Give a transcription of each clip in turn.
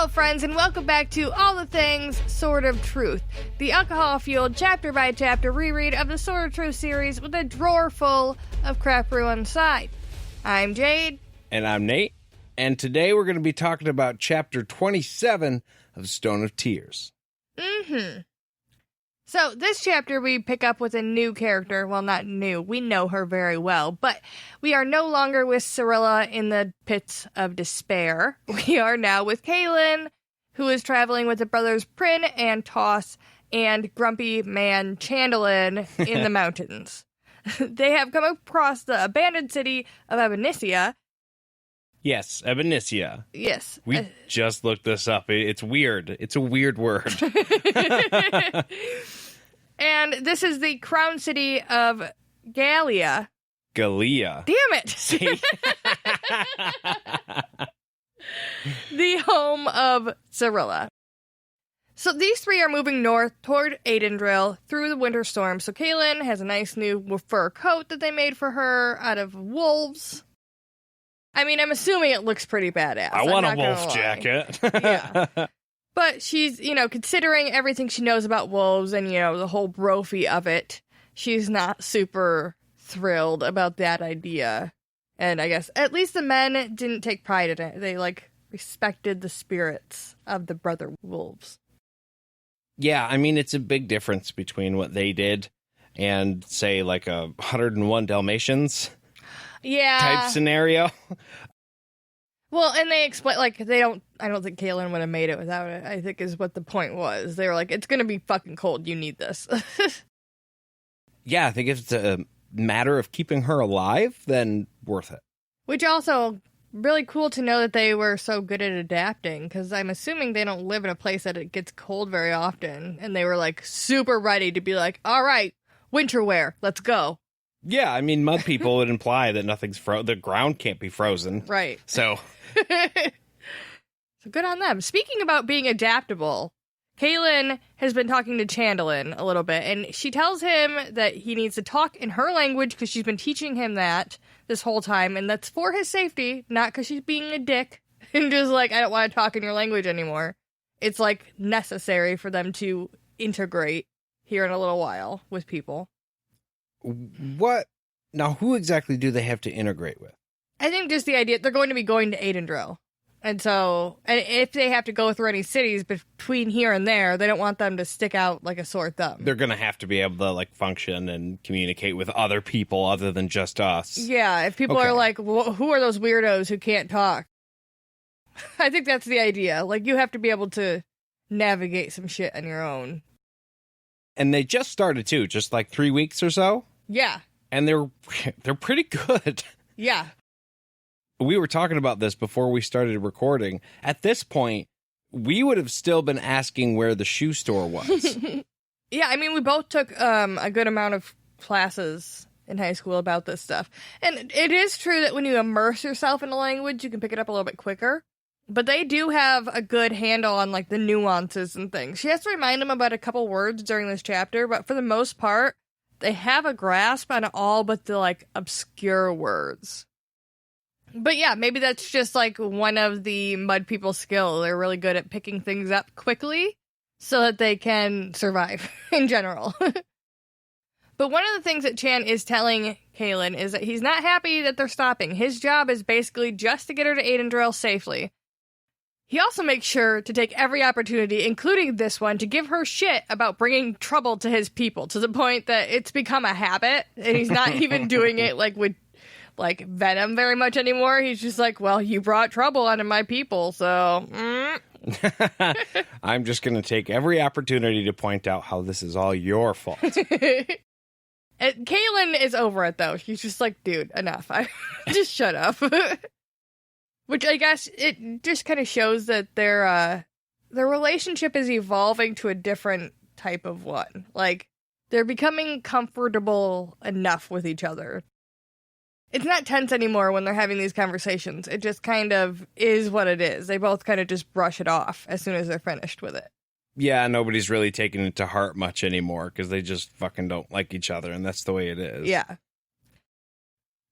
Hello, friends, and welcome back to All the Things Sword of Truth, the alcohol-fueled chapter-by-chapter reread of the Sword of Truth series with a drawer full of crap brew inside. I'm Jade. And I'm Nate. And today we're going to be talking about Chapter 27 of Stone of Tears. So, this chapter we pick up with a new character. Well, not new. We know her very well. But we are no longer with Cirilla in the pits of despair. We are now with Kahlan, who is traveling with the brothers Prin and Toss and grumpy man Chandelin in the mountains. They have come across the abandoned city of Abynicia. Yes, Abynicia. Yes. We just looked this up. It's weird. It's a weird word. And this is the crown city of Gallia. Gallia. Damn it! See? The home of Cirilla. So these three are moving north toward Aydindril through the winter storm. So Kahlan has a nice new fur coat that they made for her out of wolves. I mean, I'm assuming it looks pretty badass. I want a wolf jacket. Yeah. But she's, considering everything she knows about wolves and, the whole brophy of it, she's not super thrilled about that idea. And I guess at least the men didn't take pride in it. They, respected the spirits of the brother wolves. Yeah, I mean, it's a big difference between what they did and, say, a 101 Dalmatians type scenario. Well, and they explain, I don't think Kahlan would have made it without it, I think is what the point was. They were like, it's going to be fucking cold, you need this. Yeah, I think if it's a matter of keeping her alive, then worth it. Which also, really cool to know that they were so good at adapting, because I'm assuming they don't live in a place that it gets cold very often, and they were, super ready to be like, all right, winter wear, let's go. Yeah, I mean, mud people would imply that nothing's the ground can't be frozen. Right. So good on them. Speaking about being adaptable, Kahlan has been talking to Chandelin a little bit, and she tells him that he needs to talk in her language because she's been teaching him that this whole time, and that's for his safety, not because she's being a dick and just I don't want to talk in your language anymore. It's necessary for them to integrate here in a little while with people. What? Now, who exactly do they have to integrate with? I think just the idea, they're going to be going to Aydindril. And if they have to go through any cities between here and there, they don't want them to stick out like a sore thumb. They're going to have to be able to, function and communicate with other people other than just us. Yeah, if people are who are those weirdos who can't talk? I think that's the idea. You have to be able to navigate some shit on your own. And they just started, too, just 3 weeks or so? Yeah. And they're pretty good. Yeah. We were talking about this before we started recording. At this point, we would have still been asking where the shoe store was. Yeah, I mean, we both took a good amount of classes in high school about this stuff. And it is true that when you immerse yourself in a language, you can pick it up a little bit quicker. But they do have a good handle on, the nuances and things. She has to remind them about a couple words during this chapter, but for the most part, they have a grasp on all but the, obscure words. But yeah, maybe that's just, one of the mud people's skill. They're really good at picking things up quickly so that they can survive in general. But one of the things that Chan is telling Kahlan is that he's not happy that they're stopping. His job is basically just to get her to Aydindril safely. He also makes sure to take every opportunity, including this one, to give her shit about bringing trouble to his people, to the point that it's become a habit, and he's not even doing it, with, venom very much anymore. He's just well, you brought trouble onto my people, so... I'm just going to take every opportunity to point out how this is all your fault. And Kahlan is over it, though. She's just dude, enough. Just shut up. Which I guess it just kind of shows that their relationship is evolving to a different type of one. They're becoming comfortable enough with each other. It's not tense anymore when they're having these conversations. It just kind of is what it is. They both kind of just brush it off as soon as they're finished with it. Yeah, nobody's really taking it to heart much anymore because they just fucking don't like each other, and that's the way it is. Yeah.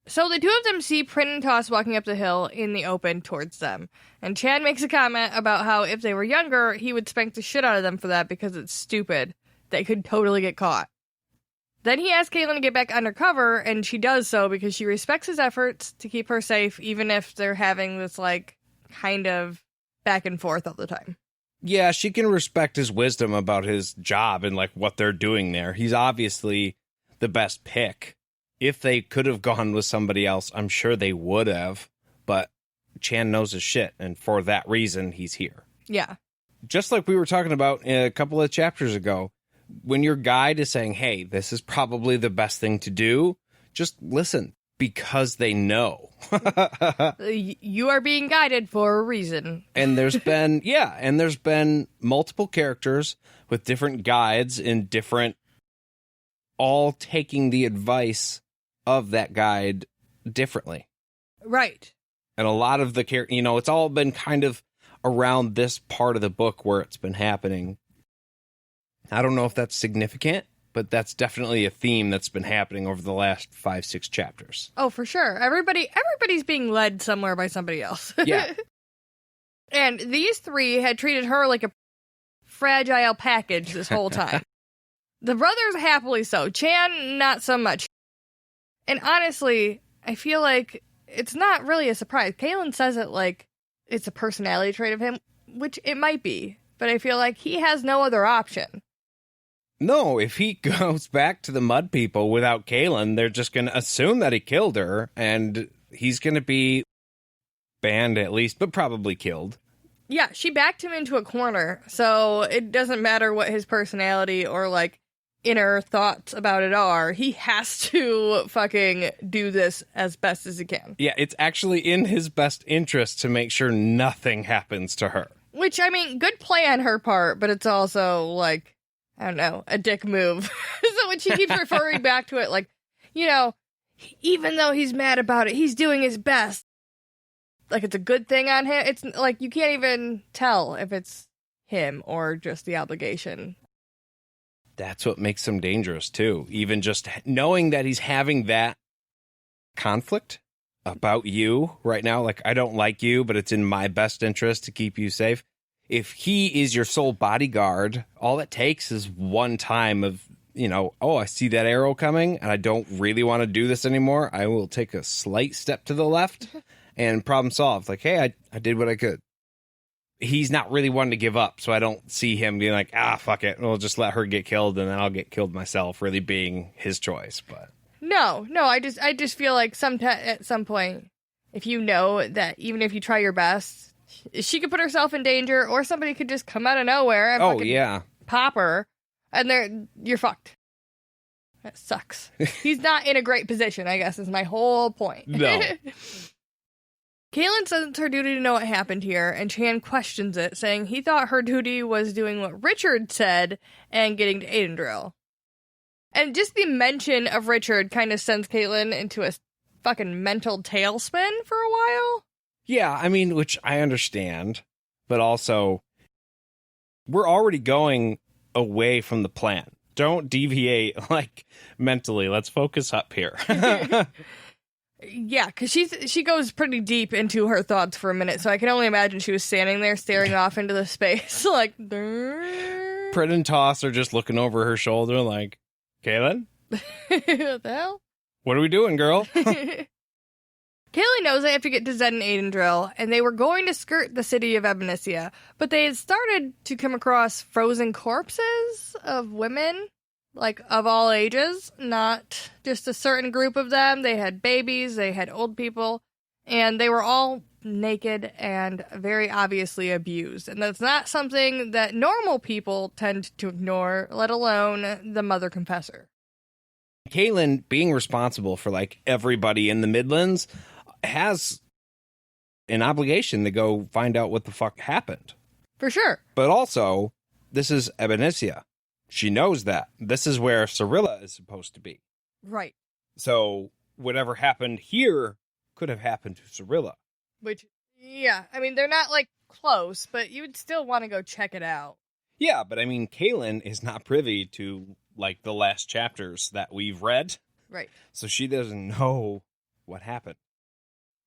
So the two of them see Print walking up the hill in the open towards them. And Chan makes a comment about how if they were younger, he would spank the shit out of them for that because it's stupid. They could totally get caught. Then he asks Kahlan to get back undercover, and she does so because she respects his efforts to keep her safe, even if they're having this, like, kind of back and forth all the time. Yeah, she can respect his wisdom about his job and, like, what they're doing there. He's obviously the best pick. If they could have gone with somebody else, I'm sure they would have. But Chan knows his shit, and for that reason, he's here. Yeah. Just like we were talking about a couple of chapters ago, when your guide is saying, hey, this is probably the best thing to do, just listen, because they know. You are being guided for a reason. And there's been multiple characters with different guides and different, all taking the advice of that guide differently. Right. And a lot of the characters, it's all been kind of around this part of the book where it's been happening. I don't know if that's significant, but that's definitely a theme that's been happening over the last 5-6 chapters. Oh, for sure. Everybody's being led somewhere by somebody else. Yeah. And these three had treated her like a fragile package this whole time. The brothers, happily so. Chan, not so much. And honestly, I feel like it's not really a surprise. Kahlan says it like it's a personality trait of him, which it might be. But I feel like he has no other option. No, if he goes back to the Mud People without Kahlan, they're just going to assume that he killed her, and he's going to be banned at least, but probably killed. Yeah, she backed him into a corner, so it doesn't matter what his personality or, like, inner thoughts about it are. He has to fucking do this as best as he can. Yeah, it's actually in his best interest to make sure nothing happens to her. Which, I mean, good play on her part, but it's also, like, I don't know, a dick move. So when she keeps referring back to it, like, even though he's mad about it, he's doing his best. Like, it's a good thing on him. It's, like, you can't even tell if it's him or just the obligation. That's what makes him dangerous, too. Even just knowing that he's having that conflict about you right now, like, I don't like you, but it's in my best interest to keep you safe. If he is your sole bodyguard, all it takes is one time of, I see that arrow coming and I don't really want to do this anymore. I will take a slight step to the left and problem solved. Like, hey, I did what I could. He's not really one to give up, so I don't see him being like, fuck it, we'll just let her get killed and then I'll get killed myself, really being his choice. But No, I just feel like at some point, if you know that even if you try your best, she could put herself in danger, or somebody could just come out of nowhere and pop her, and you're fucked. That sucks. He's not in a great position, I guess, is my whole point. No. Kahlan says it's her duty to know what happened here, and Chan questions it, saying he thought her duty was doing what Richard said and getting to Aydindril. And just the mention of Richard kind of sends Kahlan into a fucking mental tailspin for a while. Yeah, I mean, which I understand, but also, we're already going away from the plan. Don't deviate, like, mentally. Let's focus up here. Yeah, because she goes pretty deep into her thoughts for a minute, so I can only imagine she was standing there staring off into the space, like... Prit and Toss are just looking over her shoulder like, Kahlan? What the hell? What are we doing, girl? Kahlan knows they have to get to Zed and Aydindril, and they were going to skirt the city of Ebnesia, but they had started to come across frozen corpses of women, like, of all ages, not just a certain group of them. They had babies, they had old people, and they were all naked and very obviously abused. And that's not something that normal people tend to ignore, let alone the mother confessor. Kahlan, being responsible for, like, everybody in the Midlands, has an obligation to go find out what the fuck happened. For sure. But also, this is Ebnesia. She knows that. This is where Cirilla is supposed to be. Right. So, whatever happened here could have happened to Cirilla. Which, yeah, I mean, they're not, like, close, but you would still want to go check it out. Yeah, but I mean, Kahlan is not privy to, like, the last chapters that we've read. Right. So she doesn't know what happened.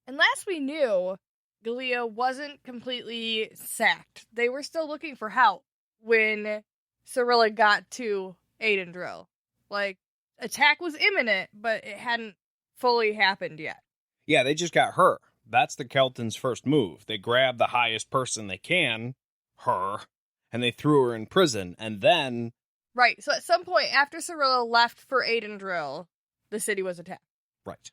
And last we knew, Galea wasn't completely sacked. They were still looking for help when Cirilla got to Aydindril. Like, attack was imminent, but it hadn't fully happened yet. Yeah, they just got her. That's the Keltons' first move. They grab the highest person they can, her, and they threw her in prison, and then... Right, so at some point after Cirilla left for Aydindril, the city was attacked. Right.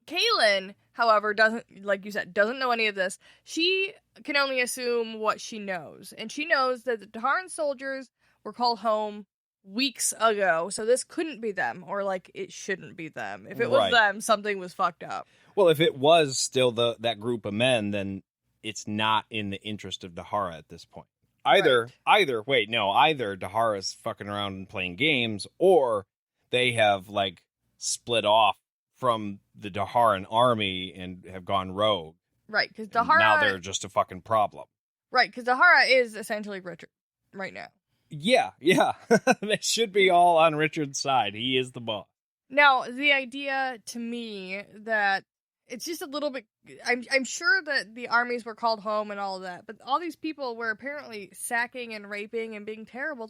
Kahlan, however, doesn't, like you said, doesn't know any of this. She can only assume what she knows. And she knows that the Daharan soldiers were called home weeks ago, so this couldn't be them, or, like, it shouldn't be them. If it was them, something was fucked up. Well, if it was still that group of men, then it's not in the interest of Dahara at this point. Either Dahara's fucking around and playing games, or they have, like, split off from the Daharan army and have gone rogue. Right, because Dahara... Now they're just a fucking problem. Right, because Dahara is essentially Richard right now. Yeah. They should be all on Richard's side. He is the boss. Now, the idea to me that it's just a little bit... I'm sure that the armies were called home and all of that, but all these people were apparently sacking and raping and being terrible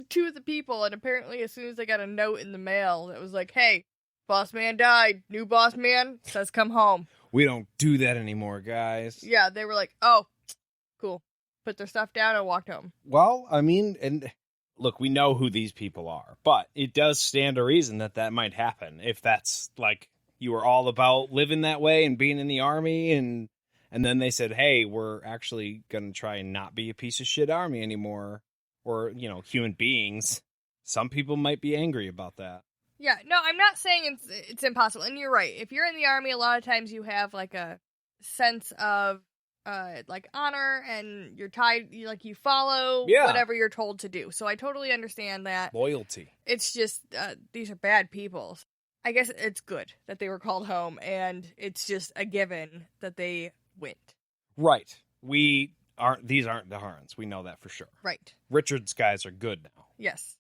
to the people, and apparently as soon as they got a note in the mail that was like, hey, boss man died, new boss man says come home. We don't do that anymore, guys. Yeah, they were like, oh, cool. Put their stuff down and walked home. Well, I mean, and look, we know who these people are, but it does stand to reason that might happen if that's like you were all about living that way and being in the army, and then they said, hey, we're actually going to try and not be a piece of shit army anymore, or, you know, human beings. Some people might be angry about that. Yeah, no, I'm not saying it's impossible, and you're right. If you're in the army, a lot of times you have, like, a sense of, like, honor, and you're tied, you follow whatever you're told to do. So I totally understand that. Loyalty. It's just, these are bad people. I guess it's good that they were called home, and it's just a given that they went. Right. These aren't Daharans. We know that for sure. Right. Richard's guys are good now. Yes.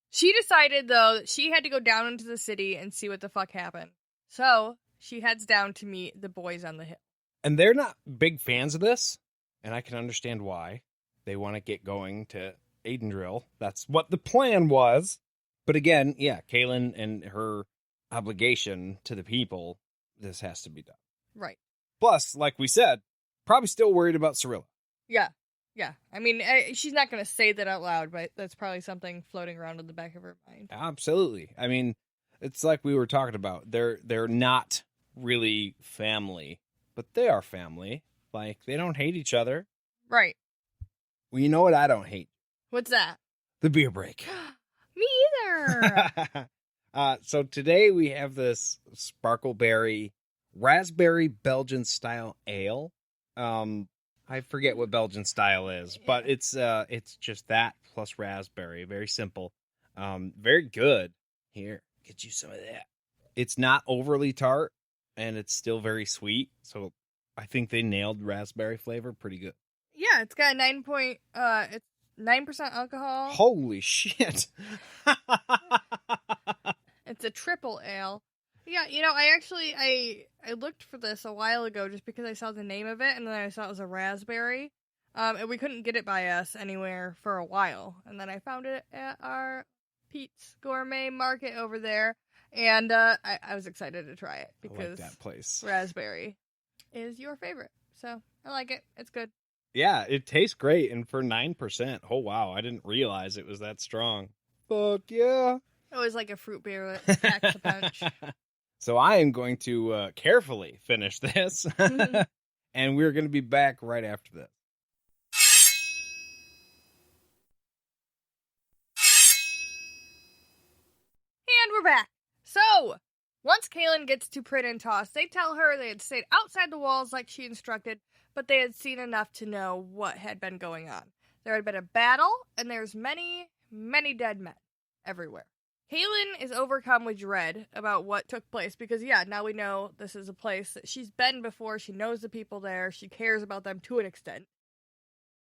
She decided, though, that she had to go down into the city and see what the fuck happened. So she heads down to meet the boys on the hill. And they're not big fans of this, and I can understand why. They want to get going to Aydindril. That's what the plan was. But again, yeah, Kahlan and her obligation to the people, this has to be done. Right. Plus, like we said, probably still worried about Cirilla. Yeah. I mean, she's not going to say that out loud, but that's probably something floating around in the back of her mind. Absolutely. I mean, it's like we were talking about. They're not really family, but they are family. Like, they don't hate each other. Right. Well, you know what I don't hate? What's that? The beer break. Me either. So today we have this Sparkleberry Raspberry Belgian style ale. I forget what Belgian style is, but it's just that plus raspberry. Very simple. Very good. Here, get you some of that. It's not overly tart, and it's still very sweet. So I think they nailed raspberry flavor pretty good. Yeah, it's got it's 9% alcohol. Holy shit. It's a triple ale. Yeah, you know, I looked for this a while ago just because I saw the name of it, and then I saw it was a raspberry. And we couldn't get it by us anywhere for a while. And then I found it at our Pete's Gourmet Market over there, and I was excited to try it because I like that place. Raspberry is your favorite. So I like it. It's good. Yeah, it tastes great, and for 9%, oh wow, I didn't realize it was that strong. Fuck yeah. It was like a fruit beer that packs a punch. So I am going to carefully finish this, and we're going to be back right after this. And we're back. So, once Kahlan gets to Prin and Toss, they tell her they had stayed outside the walls like she instructed, but they had seen enough to know what had been going on. There had been a battle, and there's many, many dead men everywhere. Kahlan is overcome with dread about what took place because, yeah, now we know this is a place that she's been before. She knows the people there. She cares about them to an extent.